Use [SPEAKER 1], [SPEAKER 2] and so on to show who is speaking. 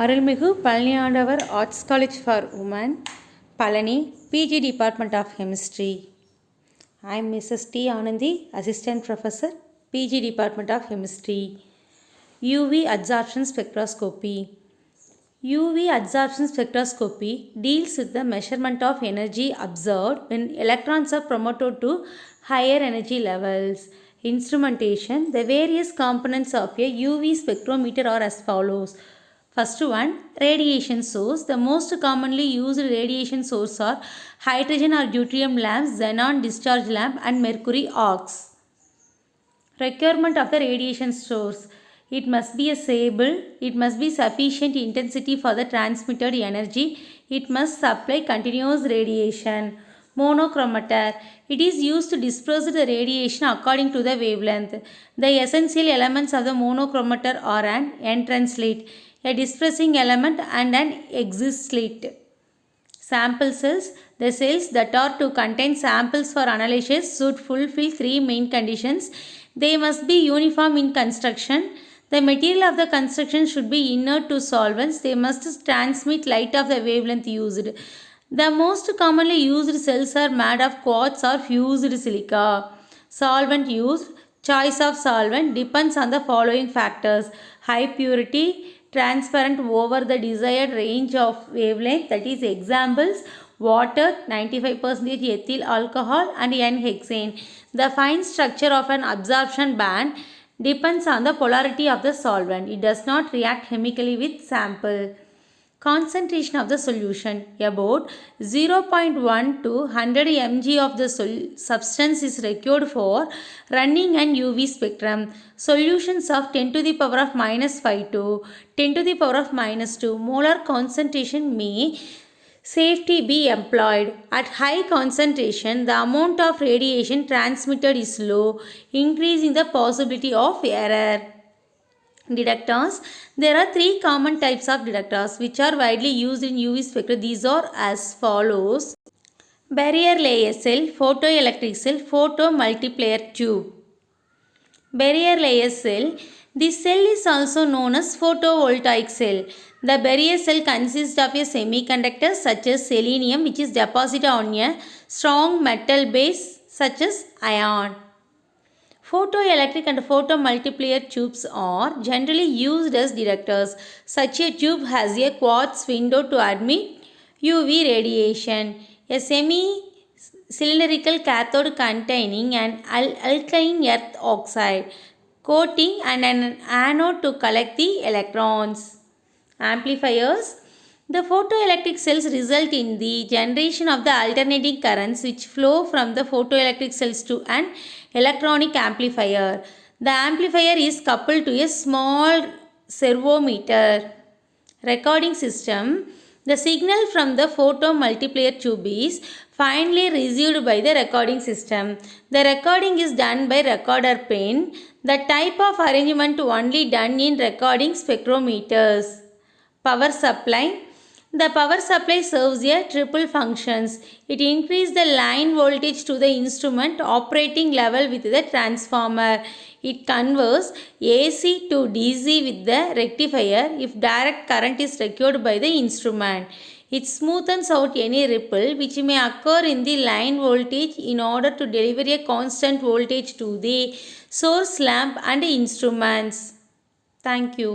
[SPEAKER 1] அருள்மிகு Palaniandavar arts college for women, Palani, PG Department of Chemistry. I am Mrs. T. Anandi, Assistant Professor, PG Department of Chemistry. UV Adsorption Spectroscopy. UV adsorption spectroscopy deals with the measurement of energy absorbed when electrons are promoted to higher energy levels. Instrumentation. The various components of a UV spectrometer are as follows. First one, radiation source. The most commonly used radiation source are hydrogen or deuterium lamps, xenon discharge lamp and mercury arcs. Requirement of the radiation source. It must be stable. It must be sufficient intensity for the transmitted energy. It must supply continuous radiation. Monochromator. It is used to disperse the radiation according to the wavelength. The essential elements of the monochromator are an entrance slit, a dispersing element and an exit slit. Sample cells. The cells that are to contain samples for analysis should fulfill three main conditions. They must be uniform in construction. The material of the construction should be inert to solvents. They must transmit light of the wavelength used. The most commonly used cells are made of quartz or fused silica. Solvent used. Choice of solvent depends on the following factors: high purity, transparent over the desired range of wavelength, that is examples water, 95% ethyl alcohol and N-hexane. The fine structure of an absorption band depends on the polarity of the solvent. It does not react chemically with sample. Concentration of the solution. About 0.1 to 100 mg of the substance is required for running an UV spectrum. Solutions of 10 to the power of -5 to 10 to the power of -2 molar concentration may safely be employed. At high concentration, the amount of radiation transmitted is low, increasing the possibility of error. Detectors. There are three common types of detectors which are widely used in UV spectra. These are as follows: barrier layer cell, photoelectric cell, photomultiplier tube. Barrier layer cell. This cell is also known as photovoltaic cell. The barrier cell consists of a semiconductor such as selenium, which is deposited on a strong metal base such as iron. Photoelectric and photomultiplier tubes are generally used as detectors. Such a tube has a quartz window to admit UV radiation. A semi-cylindrical cathode containing an alkaline earth oxide coating and an anode to collect the electrons. Amplifiers. The photoelectric cells result in the generation of the alternating currents which flow from the photoelectric cells to an electronic amplifier. The amplifier is coupled to a small servometer. Recording system. The signal from the photomultiplier tube is finally received by the recording system. The recording is done by recorder pin. The type of arrangement only done in recording spectrometers. Power supply. The power supply serves a triple functions. It increases the line voltage to the instrument operating level with the transformer. It converts AC to DC with the rectifier if direct current is required by the instrument. It smoothens out any ripple which may occur in the line voltage in order to deliver a constant voltage to the source lamp and instruments. Thank you.